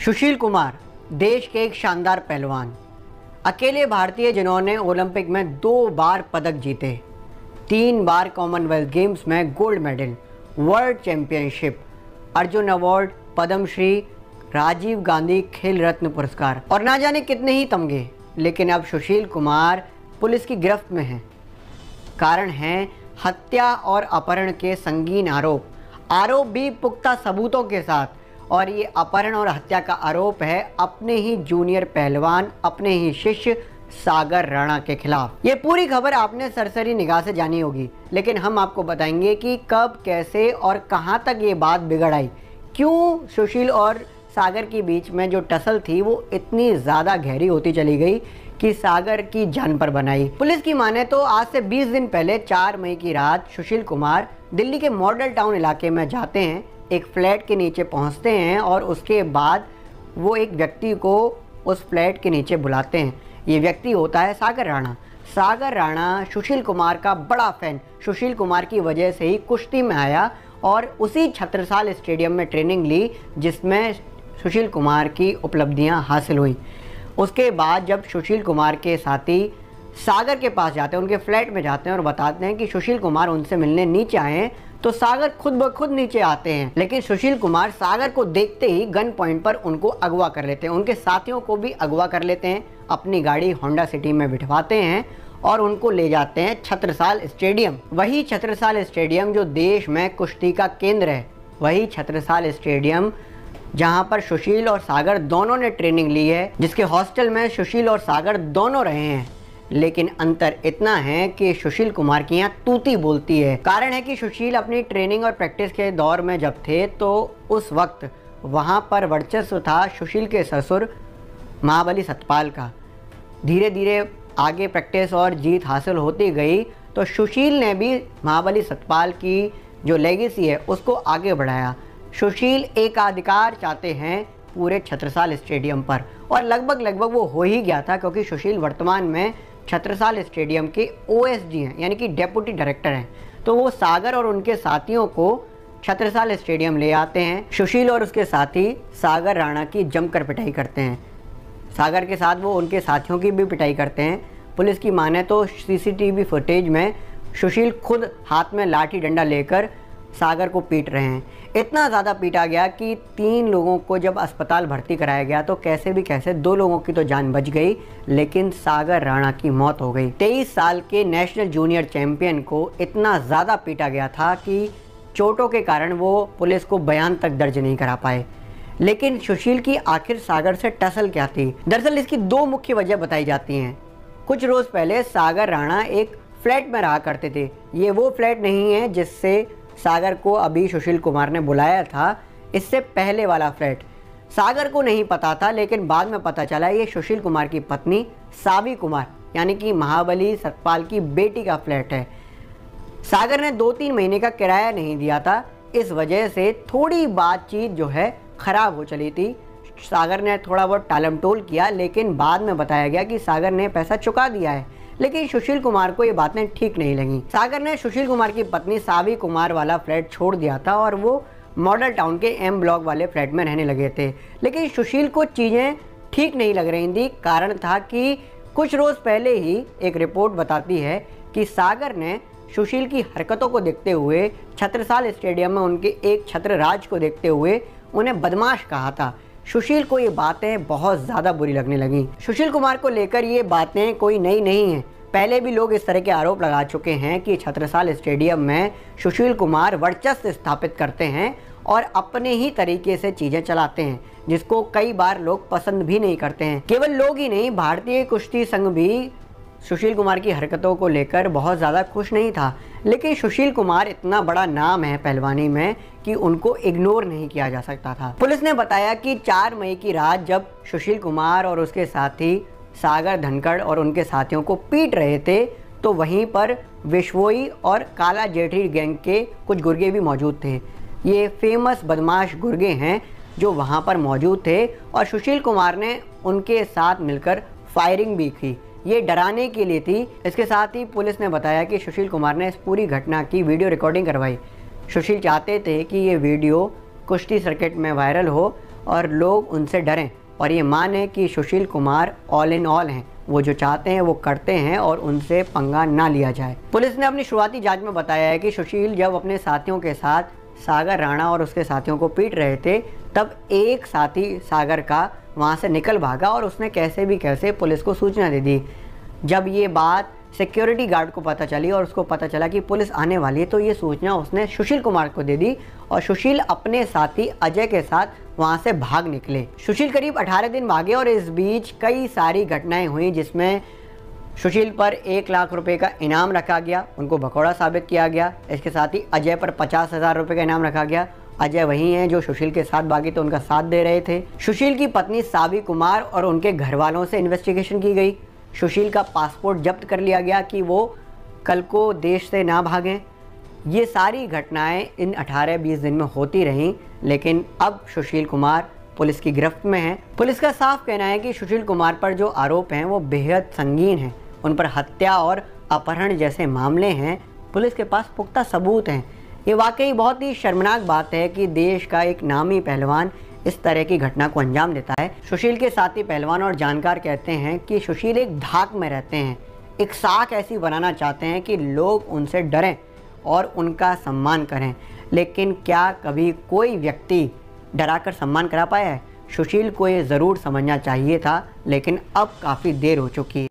सुशील कुमार देश के एक शानदार पहलवान, अकेले भारतीय जिन्होंने ओलंपिक में 2 बार पदक जीते, 3 बार कॉमनवेल्थ गेम्स में gold medal, world championship, Arjuna award, Padma Shri, Rajiv Gandhi Khel Ratna पुरस्कार और ना जाने कितने ही तमगे। लेकिन अब सुशील कुमार पुलिस की गिरफ्त में हैं। कारण है हत्या और अपहरण के संगीन आरोप भी पुख्ता सबूतों के साथ। और ये अपहरण और हत्या का आरोप है अपने ही जूनियर पहलवान, अपने ही शिष्य सागर राणा के खिलाफ। ये पूरी खबर आपने सरसरी निगाह से जानी होगी, लेकिन हम आपको बताएंगे कि कब, कैसे और कहां तक ये बात बिगड़ आई। क्यों सुशील और सागर के बीच में जो टसल थी वो इतनी ज़्यादा गहरी होती चली गई कि सागर की जान पर बनाई। पुलिस की माने तो आज से 20 दिन पहले 4 मई की रात सुशील कुमार दिल्ली के मॉडल टाउन इलाके में जाते हैं, एक फ्लैट के नीचे पहुंचते हैं और उसके बाद वो एक व्यक्ति को उस फ्लैट के नीचे बुलाते हैं। ये व्यक्ति होता है सागर राणा। सागर राणा सुशील कुमार का बड़ा फैन, सुशील कुमार की वजह से ही कुश्ती में आया और उसी छत्रसाल स्टेडियम में ट्रेनिंग ली जिसमें सुशील कुमार की उपलब्धियां हासिल हुई। उसके बाद जब सुशील कुमार के साथी सागर के पास जाते हैं, उनके फ्लैट में जाते हैं और बताते हैं कि सुशील कुमार उनसे मिलने नीचे आए हैं, तो सागर खुद ब खुद नीचे आते हैं। लेकिन सुशील कुमार सागर को देखते ही गन पॉइंट पर उनको अगवा कर लेते हैं, उनके साथियों को भी अगवा कर लेते हैं, अपनी गाड़ी होंडा सिटी में बिठवाते हैं और उनको ले जाते हैं छत्रसाल स्टेडियम। वही छत्रसाल स्टेडियम जो देश में कुश्ती का केंद्र है, वही छत्रसाल स्टेडियम जहां पर सुशील और सागर दोनों ने ट्रेनिंग ली है, जिसके हॉस्टल में सुशील और सागर दोनों रहे हैं। लेकिन अंतर इतना है कि सुशील कुमार की यहाँ तूती बोलती है। कारण है कि सुशील अपनी ट्रेनिंग और प्रैक्टिस के दौर में जब थे तो उस वक्त वहाँ पर वर्चस्व था सुशील के ससुर महाबली सतपाल का। धीरे धीरे आगे प्रैक्टिस और जीत हासिल होती गई तो सुशील ने भी महाबली सतपाल की जो लेगेसी है उसको आगे बढ़ाया। सुशील एकाधिकार चाहते हैं पूरे छत्रसाल स्टेडियम पर और लगभग वो हो ही गया था, क्योंकि सुशील वर्तमान में छत्रसाल स्टेडियम के OSD हैं, यानी कि डेप्यूटी डायरेक्टर हैं। तो वो सागर और उनके साथियों को छत्रसाल स्टेडियम ले आते हैं। सुशील और उसके साथी सागर राणा की जमकर पिटाई करते हैं। सागर के साथ वो उनके साथियों की भी पिटाई करते हैं। पुलिस की माने तो CCTV फुटेज में सुशील खुद हाथ में लाठी डंडा लेकर सागर को पीट रहे हैं। इतना ज़्यादा पीटा गया कि 3 लोगों को जब अस्पताल भर्ती कराया गया तो कैसे भी कैसे 2 लोगों की तो जान बच गई, लेकिन सागर राणा की मौत हो गई। 23 साल के नेशनल जूनियर चैंपियन को इतना ज़्यादा पीटा गया था कि चोटों के कारण वो पुलिस को बयान तक दर्ज नहीं करा पाए। लेकिन सुशील की आखिर सागर से टसल क्या थी? दरअसल इसकी 2 मुख्य वजह बताई जाती हैं। कुछ रोज़ पहले सागर राणा एक फ्लैट में रहा करते थे। ये वो फ्लैट नहीं है जिससे सागर को अभी सुशील कुमार ने बुलाया था, इससे पहले वाला फ्लैट। सागर को नहीं पता था, लेकिन बाद में पता चला ये सुशील कुमार की पत्नी सावी कुमार यानी कि महाबली सतपाल की बेटी का फ्लैट है। सागर ने 2-3 महीने का किराया नहीं दिया था, इस वजह से थोड़ी बातचीत जो है ख़राब हो चली थी। सागर ने थोड़ा बहुत टालमटोल किया, लेकिन बाद में बताया गया कि सागर ने पैसा चुका दिया है। लेकिन सुशील कुमार को ये बातें ठीक नहीं लगी। सागर ने सुशील कुमार की पत्नी सावी कुमार वाला फ्लैट छोड़ दिया था और वो मॉडल टाउन के M ब्लॉक वाले फ्लैट में रहने लगे थे। लेकिन सुशील को चीज़ें ठीक नहीं लग रही थी। कारण था कि कुछ रोज़ पहले ही एक रिपोर्ट बताती है कि सागर ने सुशील की हरकतों को देखते हुए, छत्रसाल स्टेडियम में उनके एक छत्रराज को देखते हुए उन्हें बदमाश कहा था। सुशील को ये बातें बहुत ज़्यादा बुरी लगने लगीं। सुशील कुमार को लेकर ये बातें कोई नई नहीं हैं। पहले भी लोग इस तरह के आरोप लगा चुके हैं कि छत्रसाल स्टेडियम में सुशील कुमार वर्चस्व स्थापित करते हैं और अपने ही तरीके से चीज़ें चलाते हैं, जिसको कई बार लोग पसंद भी नहीं करते हैं। केवल लोग ही नहीं, भारतीय कुश्ती संघ भी सुशील कुमार की हरकतों को लेकर बहुत ज़्यादा खुश नहीं था। लेकिन सुशील कुमार इतना बड़ा नाम है पहलवानी में कि उनको इग्नोर नहीं किया जा सकता था। पुलिस ने बताया कि 4 मई की रात जब सुशील कुमार और उसके साथी सागर धनखड़ और उनके साथियों को पीट रहे थे तो वहीं पर विश्वोई और काला जेठी गैंग के कुछ गुर्गे भी मौजूद थे। ये फेमस बदमाश गुर्गे हैं जो वहाँ पर मौजूद थे और सुशील कुमार ने उनके साथ मिलकर फायरिंग भी की। ये डराने के लिए थी। इसके साथ ही पुलिस ने बताया कि सुशील कुमार ने इस पूरी घटना की वीडियो रिकॉर्डिंग करवाई। सुशील चाहते थे कि ये वीडियो कुश्ती सर्किट में वायरल हो और लोग उनसे डरें और ये माने कि Sushil Kumar all in all हैं। वो जो चाहते हैं वो करते हैं और उनसे पंगा ना लिया जाए। पुलिस ने अपनी शुरुआती जांच में बताया है कि सुशील जब अपने साथियों के साथ सागर राणा और उसके साथियों को पीट रहे थे, तब एक साथी सागर का वहाँ से निकल भागा और उसने कैसे भी कैसे पुलिस को सूचना दे दी। जब ये बात सिक्योरिटी गार्ड को पता चली और उसको पता चला कि पुलिस आने वाली है, तो ये सूचना उसने सुशील कुमार को दे दी और सुशील अपने साथी अजय के साथ वहाँ से भाग निकले। सुशील करीब 18 दिन भागे और इस बीच कई सारी घटनाएं हुई जिसमें सुशील पर 1 लाख रुपए का इनाम रखा गया, उनको भगोड़ा साबित किया गया। इसके साथ ही अजय पर 50,000 रुपये का इनाम रखा गया। अजय वही हैं जो सुशील के साथ भागे तो उनका साथ दे रहे थे। सुशील की पत्नी सावी कुमार और उनके घर वालों से इन्वेस्टिगेशन की गई। सुशील का पासपोर्ट जब्त कर लिया गया कि वो कल को देश से ना भागें। ये सारी घटनाएं इन 18-20 दिन में होती रहीं, लेकिन अब सुशील कुमार पुलिस की गिरफ्त में हैं। पुलिस का साफ कहना है कि सुशील कुमार पर जो आरोप हैं वो बेहद संगीन हैं। उन पर हत्या और अपहरण जैसे मामले हैं। पुलिस के पास पुख्ता सबूत हैं। ये वाकई बहुत ही शर्मनाक बात है कि देश का एक नामी पहलवान इस तरह की घटना को अंजाम देता है। सुशील के साथी पहलवान और जानकार कहते हैं कि सुशील एक धाक में रहते हैं, एक साख ऐसी बनाना चाहते हैं कि लोग उनसे डरें और उनका सम्मान करें। लेकिन क्या कभी कोई व्यक्ति डराकर सम्मान करा पाया है? सुशील को ये ज़रूर समझना चाहिए था, लेकिन अब काफ़ी देर हो चुकी है।